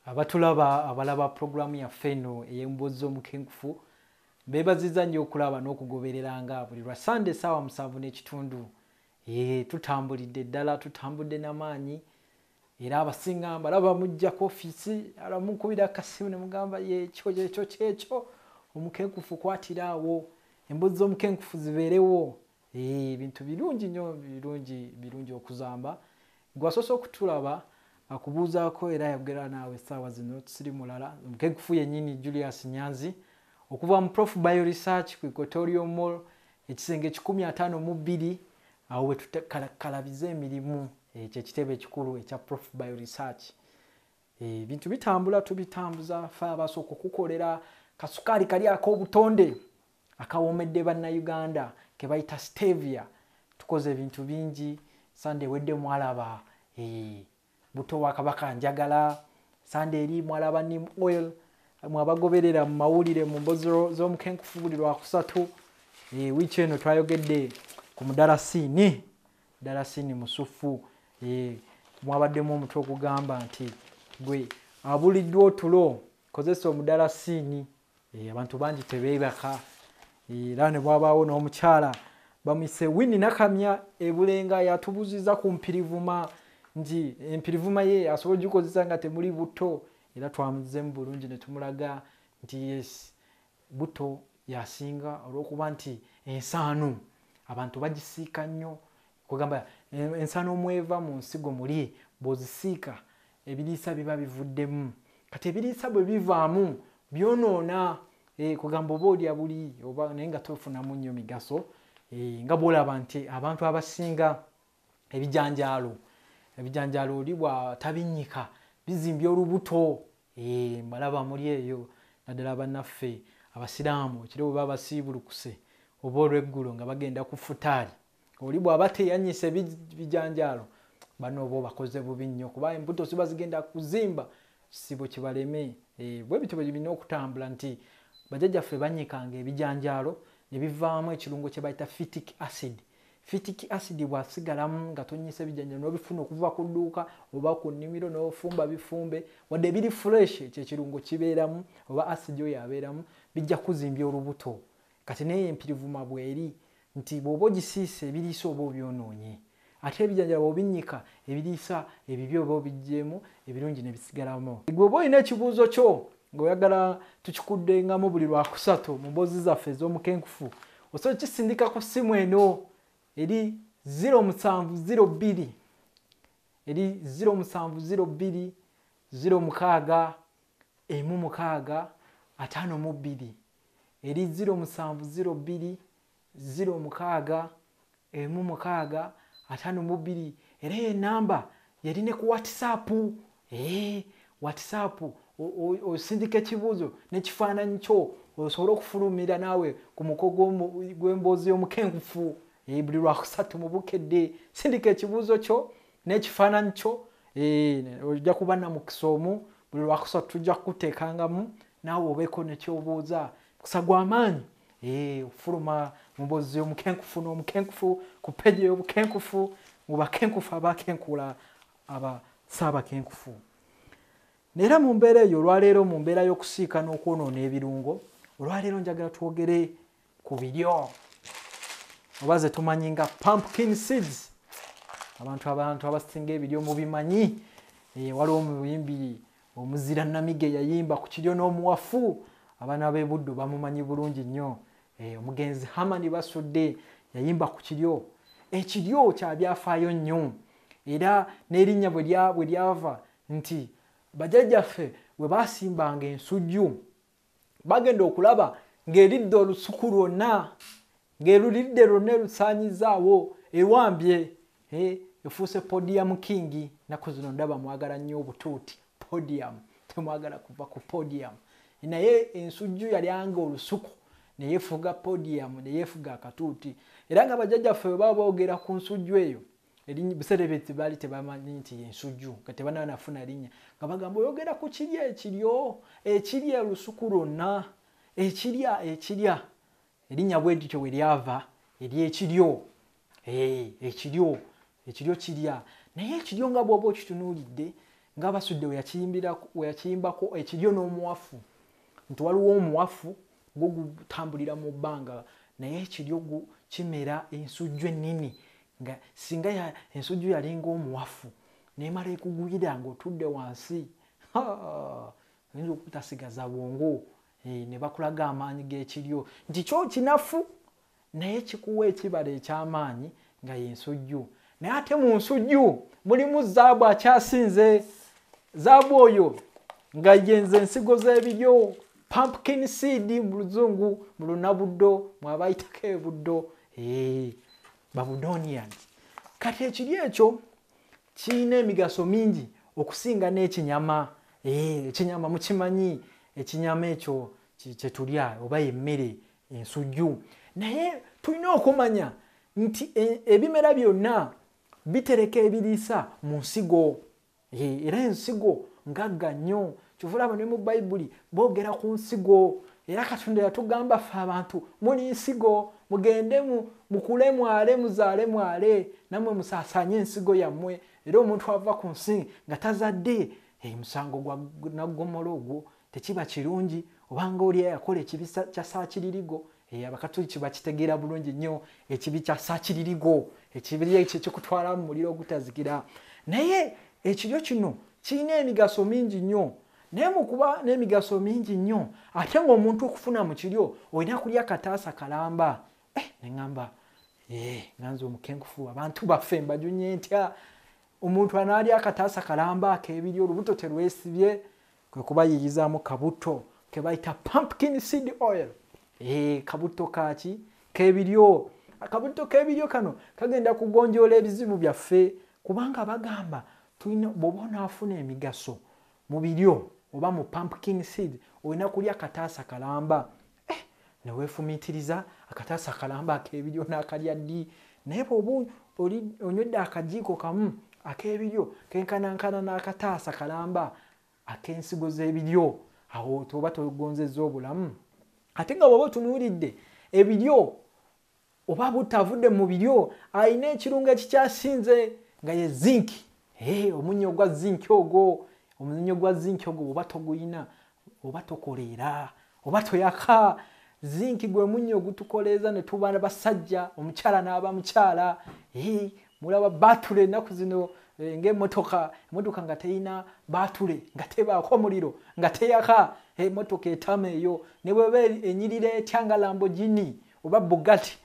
abatulaba abalaba programu yaffe eno ey'emboozi z'omukenkufu beebaziza nnyo okulaba n'okugobereranga buli lwa Sunday ssaawa 7:30 tutambulidde ddala tutambudde n'amaanyi era abasinga mbalaba mujja ku ofiisi alamukubira akasimu ne mugamba kyekyo omukenkufu kwatiraawo emboozi z'omukenkufu zibeerewo ebintu birungi nnyo birungi okuzamba gwasoose okutulaba akubuuzaako era yogera naawe essaawa zino tusiri mulala omukenkufu yennyini Julius Nyanzi okuva mu Prof Bio Research ku Equatorial Mall ekisenge 152 awo we tutakalabiza emirimu ekitebe ekikulu ekya Prof Bio Research ebintu bitambula tubitambuza fe abasooka okukolera kasukaali kali ak'obutonde akawomedde bannayuganda ke bayita stevia tukoze ebintu bingi Sunday wedde mwalaba buto wa kabaka njagala Sunday eri mwalaba neem oil mwabagoberera mu mawulire mu mboozi z'omukenkufu buli lwakusatu wiiki eno twayogedde ku mudarasiini musufu mwabaddemu omutwe okugamba nti gwe abuliddwa otulo kozesa omudarasiini abantu bangi tebeebaka era ne bwabaawo n'omukyala bamuyise Winnie Nakamya ebulenga yatubuziza ku mpirivuma nti empirivuma ye asobola gikozesa nga temuli buto era twamuzemu bulungi ne tumulaga nti yes buto yasinga olw'okuba nti ensaano abantu bagisiika nnyo kugamba ensaano omweva mu nsigo muli bw'ozisiika ebiriisa biba bivuddemu kati ebiriisa bwe bivaamu byonoona kugamba oba olya buli oba naye nga tofunamu nnyo migaso nga bw'olaba nti abantu abasinga ebijanjaalo oli bw'atabinnyika bizimbye olubuto mbalaba muli eyo naddala bannaffe abasiraamu ekiro bwe baba basiibulukuse oba olw'eggulo nga bagenda ku futaali oli bw'aba teyanyise bijanjaalo bano oba bakoze bubi nnyo kuba embuto ziba zigenda kuzimba sibo kibaleme bwe bityo bwe birina okutambula nti bajjajjaffe bannyikanga ebijanjaalo ne bivaamu ekirungo kye bayita phytic acid. Phytic acid bw'asigalamu nga tonnyisa ebijanjaalo n'obifuna okuva ku dduuka oba ku nnimiro n'ofumba bifumbe wadde biri fresh ekyo ekirungo kibeeramu oba acid oyo abeeramu bijja kuzimbya olubuto kati naye empirivuma bw'eri nti bw'oba ogisiise ebiriisa oba obyonoonye ate ebijanjaalo bw'obinnyika ebiriisa ebibi oba obiggyemu ebirungi ne bisigalamu. Gwe oba olina ekibuuzo kyo ng'oyagala tukikuddengamu buli lwakusatu mu mboozi zaffe ez'omukenkufu osobola kisindika ku ssimu eno eri 0702 eri 0702 06 16 52 eri 0702 06 16 52 era enamba yali ne ku WhatsApp WhatsApp osindika ekibuuzo n'ekifaananyi kyo osobola okufulumira naawe ku muko gw'emboozi y'omukenkufu buli lwakusatu mu bukedde sindika ekibuuzo kyo n'ekifaananyi kyo ojja kuba namukisa omu buli lwakusatu tujja kukuteekangamu naawe obeeko nekyobuuza kusa gw'amaanyi ofuluma mu mboozi y'omukenkufu n'omukenkufu ku peegi y'obukenkufu mu bakenkufu abakenkula abasaabakenkufu. Era mu mbeera eyo olwaleero mu mbeera y'okusiika n'okwonoona ebirungo olwaleero njagala twogere ku biryo oba ze tumanyi nga pumpkin seeds. Abantu abasinga ebiryo mubimanyi waliwo omuyimbi omuzira Namige yayimba ku kiryo n'omuwafu abaana b'e Buddu bamumanyi bulungi nnyo omugenzi Hamani Basudde yayimba ku kiryo ekiryo kya byafaayo nnyo era n'erinnya bwe lyava nti bajjajjaffe bwe baasimbanga ensujju bagenda okulaba ng'eridde olusuku lwonna ng'erulidde lwonna erusaanyizaawo ewambye efuuse podium king naku zino ndaba mwagala nnyo obutuuti podium temwagala kuva ku podium naye ensujju yalyanga olusuku neyefuga podium neyefuga akatuuti era nga bajjajjaffe bwe baba boogera ku nsujju eyo buserebezi baali tebamanyi nti ensujju nga tebananafuna linnya nga bagamba oyogera ku kirya ekirya olusuku lwonna ekirya erinnya bwe lityo we lyava ery'ekiryo ekiryo kirya naye ekiryo nga bw'oba okitunuulidde nga basudde we yakiyimbako ekiryo n'omuwafu nti waliwo omuwafu gwo gutambulira mu bbanga naye ekiryo kimera ensujju ennini nga singa ensujju yalinga omuwafu nemala ekugwira ng'otudde wansi oyinza okutasigaza bwongo ne bakulaga amaanyi g'ekiryo nti kyo kinafu naye kikuwa ekibala eky'amaanyi nga y'ensujju naye ate mu nsujju mulimu zaabu akyasinze zaabu oyo nga yenze ensigo z'ebiryo pumpkin seed mu luzungu mu lunabuddo mwabayitako ebuddo babudonians kati ekiryo ekyo kirina emigaso mingi okusinga n'ekinyama ekinyama mukimanyi ekinyama ekyo kyetulya oba yemmere ensujju naye tulina okumanya nti ebimera byonna bitereka ebiriisa mu nsigo era ensigo ngagga nnyo kyovulaba ne mu bayibuli boogera ku nsigo era Katonda yatugamba ffe abantu muli nsigo mugende mukule mwale muzaale mwale nammwe musaasaanye ensigo yammwe era omuntu ava ku nsi nga tazadde musango gwa naggomolo ogwo tekiba kirungi obanga oli yakola ekibi kya saakiririgo abakatoliki bakitegeera bulungi nnyo ekibi kya saakiririgo ekibi ekyo kikutwala mu muliro ogutazikira naye ekiryo kino kirina emigaso mingi nnyo naye mukuba n'emigaso mingi nnyo ate ng'omuntu okufuna mu kiryo olina kulya kataasa kalamba neŋŋamba nganze omukenkufu abantu baffe mbajunye ntya omuntu anaalya akataasa kalamba ak'ebiryo olubuto terwesibye kwe kubayiyizaamu kabuto ke bayita pumpkin seed oil kabuto kaki k'ebiryo akabuto k'ebiryo kano kagenda kugonjoola ebizibu byaffe kubanga bagamba tulina bw'oba onaafuna emigaso mu biryo oba mu pumpkin seed olina kulya kataasa kalamba ne weefumiitiriza akataasa kalamba ak'ebiryo n'akalya ddi naye bw'oba onywedde akajiiko kamu ak'ebiryo kenkanankana n'akataasa kalamba ak'ensigo z'ebiryo awo toba togonzezza obulamu ate nga bw'oba otunuulidde ebiryo oba butavudde mu biryo alina ekirungo ekikyasinze nga ye zinki omunnyo gwa zinki ogwo oba toguyina oba tokoleera oba toyaka zinki gwe munnyo ogutukoleeza ne tuba basajja omukyala n'aba mukyala mulaba baatule ennaku zino ng'emmotoka nga terina baatule nga tebaako muliro nga teyaka emmotoka etama eyo ne bweba enyirira etya nga Lamborghini oba Bugatti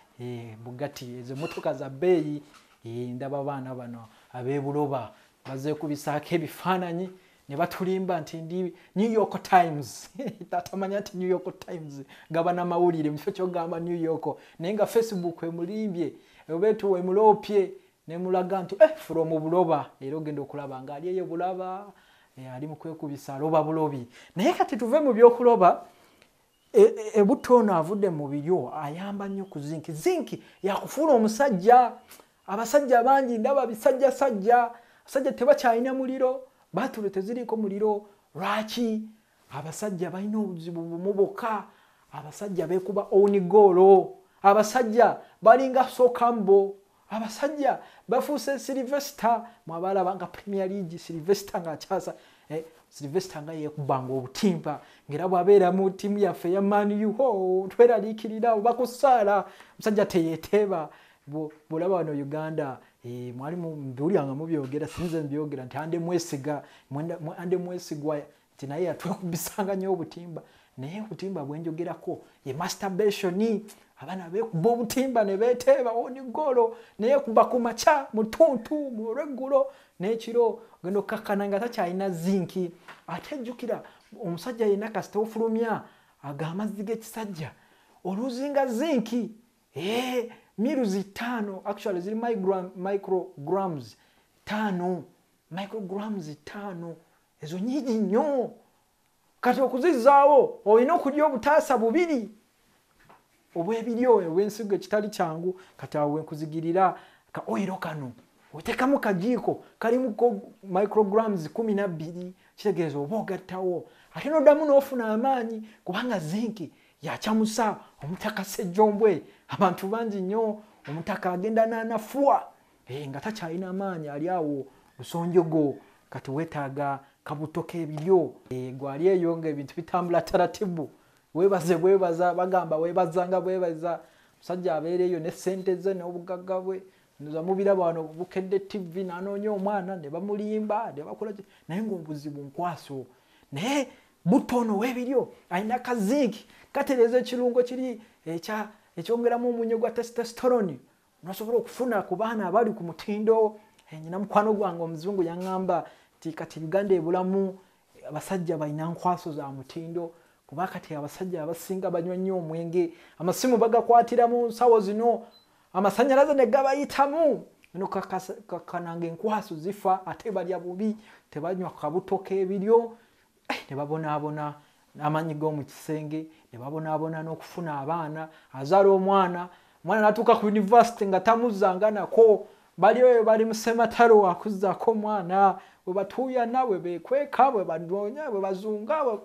ezo emmotoka za bbeeyi ndaba abaana bano ab'ebuloba bazeekubisaako ebifaananyi ne batulimba nti ndi New York Times tatamanya nti New York Times gaba n'amawulire mu kifo ky'ogamba New York naye nga Facebook emulimbye obeetu emuloopye ne mulaga nti from buloba era ogenda okulaba nga ali eyo bulaba ali mu kwekubisa aloba bulobi naye kati tuve mu by'okuloba ebutto ono avudde mu biryo ayamba nnyo ku zinki yakufuula omusajja abasajja bangi ndaba bisajjasajja abasajja tebakyalina muliro baatule teziriko muliro lwaki abasajja balina obuzibu bumuboka abasajja beekuba onigolo abasajja balinga sokambo abasajja bafuuse Sylvester mwabalaba nga Premier League Sylvester nga akyasa Sylvester nga yeekubanga obutimba ngera bw'abeera mu ttiimu yaffe ya Man U tweraliikirira oba ku ssaala musajja teyeeteeba bw'olaba wano Uganda mwali mbiwulyanga mubyogera sinze mbyogera nti ande mwesigwa nti naye yatwekubisanga nnyo obutimba naye obutimba bwenjogerako ye masturbation abaana beekuba obutimba ne beeteeba onigolo naye kuba ku makya mutuntu mu lweggulo n'ekiro ogenda okkakkana nga takyalina zinki ate jjukira omusajja yenna kasita ofulumya aga amazzi g'ekisajja oluzinga zinki miruzi 5 actually ziri micrograms 5 ezo nyingi nnyo kati okuzizaawo olina okulya obutaasa 2 obw'ebiryo obw'ensigo ekitali kyangu kati awo wenkuzigirira ka oiro kano oteekamu kajiiko kalimu micrograms 12 kitegeeza oba ogattawo ate n'oddamu n'ofuna amaanyi kubanga zinki yakyamusa omutaka Ssejjombwe abantu bangi nnyo omutaka agenda n'anafuwa nga takyalina amaanyi ali awo busonjogo kati wetaaga kabuto k'ebiryo gwali eyo nga ebintu bitambula taratibu webaza bagamba webazanga bwebaza musajja abeera eyo ne ssente ze n'obugagga bwe ndoza mubiraba wano bukedde TV n'anoonya omwana ne bamulimba ne bakola naye ng'obuzibu nkwaso naye butono w'ebiryo alina kazinki katereza ekirungo kiri ekyongeramu omunyo gwa testosterone nosobola okufuna ku baana abali ku mutindo nyina mukwano gwange omuzungu yaŋŋamba nti kati Uganda ebulamu abasajja balina nkwaso za mutindo kuba kati abasajja abasinga banywa nnyo omwenge amasimu bagakwatira mu nsawo zino amasanyalaze ne gabayitamu no kakananga enkwaso zifa ate balya bubi tebanywa kabuto k'ebiryo ne babonaabona n'amanyi g'omu kisenge ne babonaabona n'okufuna abaana azaala omwana n'atuuka ku university nga tamuzanga nako bali oyo bali mu sematalo wakuzzaako omwana bwe batuuyana bwe beekweka bwe banoonya bwe bazunga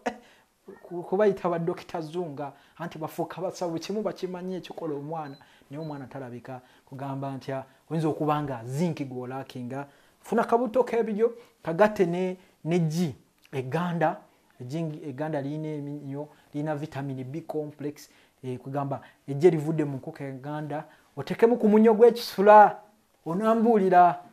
kubayita badokita zunga anti bafuuka basawo kimu bakimanyi ekikola omwana naye omwana talabika kugamba ntya oyinza okuba nga zinki gw'olaakinga funa kabuto k'ebiryo kagatte ne eganda lirina eminnyo lirina vitamini B complex kugamba ejje livudde mu nkoko eganda otekemu ku munyo gw'ekisula onambuulira